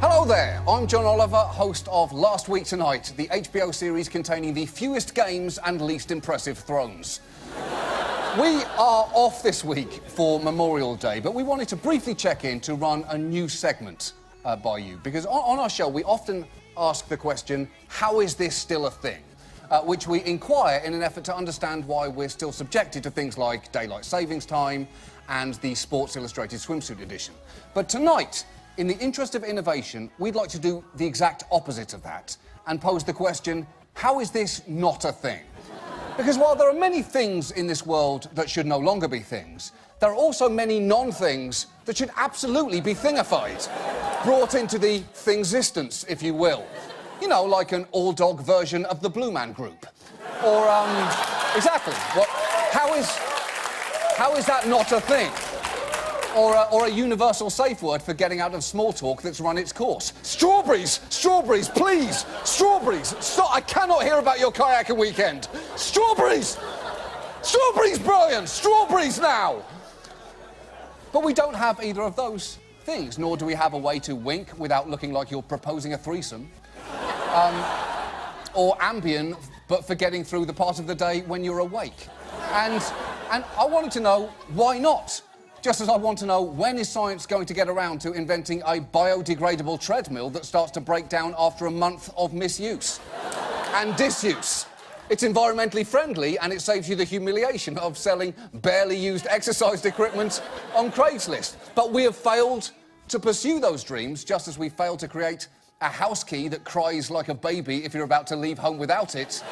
Hello there, I'm John Oliver, host of Last Week Tonight, the HBO series containing the fewest games and least impressive thrones. We are off this week for Memorial Day, but we wanted to briefly check in to run a new segment by you, because on our show we often ask the question, how is this still a thing? Which we inquire in an effort to understand why we're still subjected to things like daylight savings time and the Sports Illustrated swimsuit edition. But tonight, in the interest of innovation, we'd like to do the exact opposite of that and pose the question, how is this not a thing? Because while there are many things in this world that should no longer be things, there are also many non-things that should absolutely be thingified, brought into the thingsistence, if you will. You know, like an all-dog version of the Blue Man Group. Or, exactly. How is that not a thing? Or a universal safe word for getting out of small talk that's run its course. Strawberries! Strawberries, please! Strawberries! Stop! I cannot hear about your kayaking weekend! Strawberries! Strawberries, brilliant! Strawberries now! But we don't have either of those things, nor do we have a way to wink without looking like you're proposing a threesome. Or Ambien, but for getting through the part of the day when you're awake. And I wanted to know, why not? Just as I want to know, when is science going to get around to inventing a biodegradable treadmill that starts to break down after a month of misuse and disuse? It's environmentally friendly and it saves you the humiliation of selling barely used exercise equipment on Craigslist. But we have failed to pursue those dreams, just as we failed to create a house key that cries like a baby if you're about to leave home without it.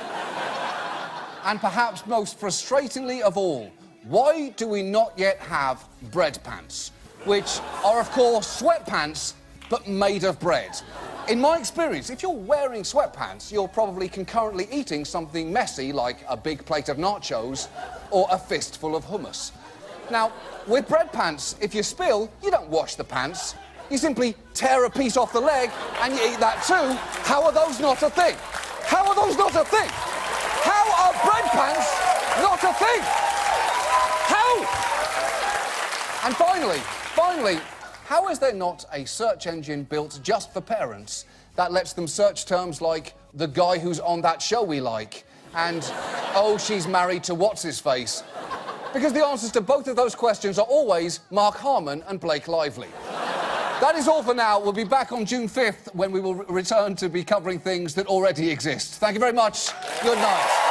And perhaps most frustratingly of all, why do we not yet have bread pants? Which are, of course, sweatpants, but made of bread. In my experience, if you're wearing sweatpants, you're probably concurrently eating something messy like a big plate of nachos or a fistful of hummus. Now, with bread pants, if you spill, you don't wash the pants. You simply tear a piece off the leg and you eat that too. How are those not a thing? How are those not a thing? How are bread pants not a thing? How? And finally, how is there not a search engine built just for parents that lets them search terms like the guy who's on that show we like and oh, she's married to what's-his-face? Because the answers to both of those questions are always Mark Harmon and Blake Lively. That is all for now. We'll be back on June 5th when we will return to be covering things that already exist. Thank you very much. Good night.